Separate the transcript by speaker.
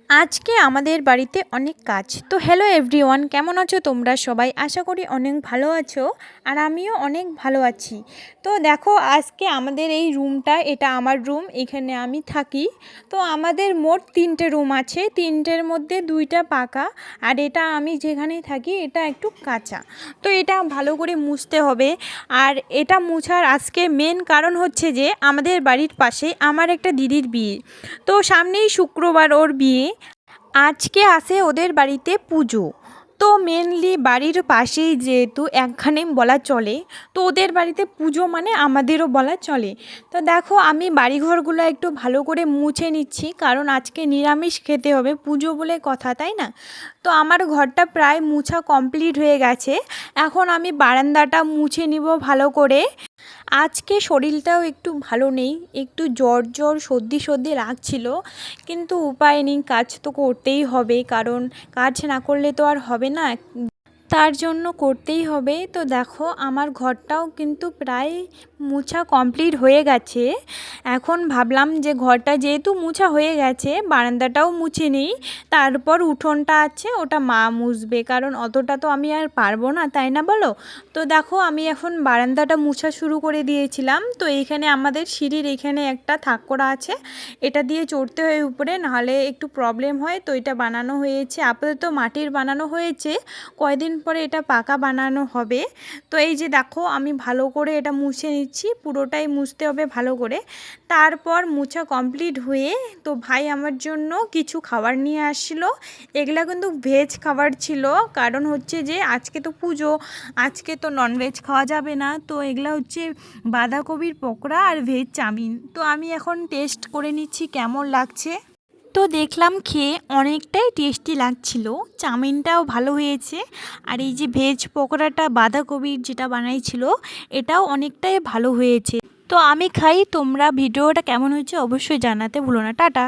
Speaker 1: আজকে আমাদের বাড়িতে অনেক কাজ। তো হ্যালো এভরিওয়ান, কেমন আছো তোমরা সবাই? আশা করি অনেক ভালো আছো, আর আমিও অনেক ভালো আছি। তো দেখো, আজকে আমাদের এই রুমটা, এটা আমার রুম, এখানে আমি থাকি। তো আমাদের মোট 3টে রুম আছে, 3টের মধ্যে 2টা পাকা, আর এটা আমি যেখানে থাকি এটা একটু কাঁচা। তো এটা ভালো করে মুছতে হবে। আর এটা মুছার আজকে মেন কারণ হচ্ছে যে আমাদের বাড়ির পাশে আমার একটা দিদির বিয়ে। তো সামনেই শুক্রবার ওর বিয়ে। আজকে আসে ওদের বাড়িতে পুজো। তো মেনলি বাড়ির পাশেই যেহেতু একখানে বলা চলে, তো ওদের বাড়িতে পুজো মানে আমাদেরও বলা চলে। তো দেখো, আমি বাড়িঘরগুলো একটু ভালো করে মুছে নিচ্ছি, কারণ আজকে নিরামিষ খেতে হবে, পুজো বলে কথা, তাই না? তো আমার ঘরটা প্রায় মুছা কমপ্লিট হয়ে গেছে। এখন আমি বারান্দাটা মুছে নিব ভালো করে। আজকে শরীরটাও একটু ভালো নেই, একটু জ্বর জ্বর সর্দি সর্দি লাগছিল, কিন্তু উপায় নেই, কাজ তো করতেই হবে, কারণ কাজ না করলে তো আর হবে না, তার জন্য করতেই হবে। তো দেখো, আমার ঘরটাও কিন্তু প্রায় মোছা কমপ্লিট হয়ে গেছে। এখন ভাবলাম যে ঘরটা যেহেতু মোছা হয়ে গেছে, বারান্দাটাও মুছে নিই, তারপর উঠোনটা আছে ওটা মা মুছবে, কারণ অতটা তো আমি আর পারবো না, তাই না বলো? তো দেখো, আমি এখন বারান্দাটা মোছা শুরু করে দিয়েছিলাম। তো এইখানে আমাদের সিঁড়ির এখানে একটা থাক করা আছে, এটা দিয়ে চড়তে হয় উপরে, নাহলে একটু প্রবলেম হয়। তো এটা বানানো হয়েছে, আপাতত মাটির বানানো হয়েছে, কয়দিন পরে এটা পাকা বানানো হবে। তো এই যে দেখো, আমি ভালো করে এটা মুছে নিচ্ছি, পুরোটাই মুছতে হবে ভালো করে। তারপর মোছা কমপ্লিট হয়ে, তো ভাই আমার জন্য কিছু খাবার নিয়ে আসছিল। এগুলা কিন্তু ভেজ খাবার ছিল, কারণ হচ্ছে যে আজকে তো পুজো, আজকে তো ননভেজ খাওয়া যাবে না। তো এগুলা হচ্ছে বাঁধাকপির পকোড়া আর ভেজ চাউমিন। তো আমি এখন টেস্ট করে নিচ্ছি কেমন লাগছে। তো দেখলাম, খেয়ে অনেকটাই টেস্টি লাগছিল, চাউমিনটাও ভালো হয়েছে, আর এই যে ভেজ পকোড়াটা বাঁধাকপির যেটা বানাইছিল, এটাও অনেকটাই ভালো হয়েছে। তো আমি খাই, তোমরা ভিডিওটা কেমন হয়েছে অবশ্যই জানাতে ভুলো না। টাটা।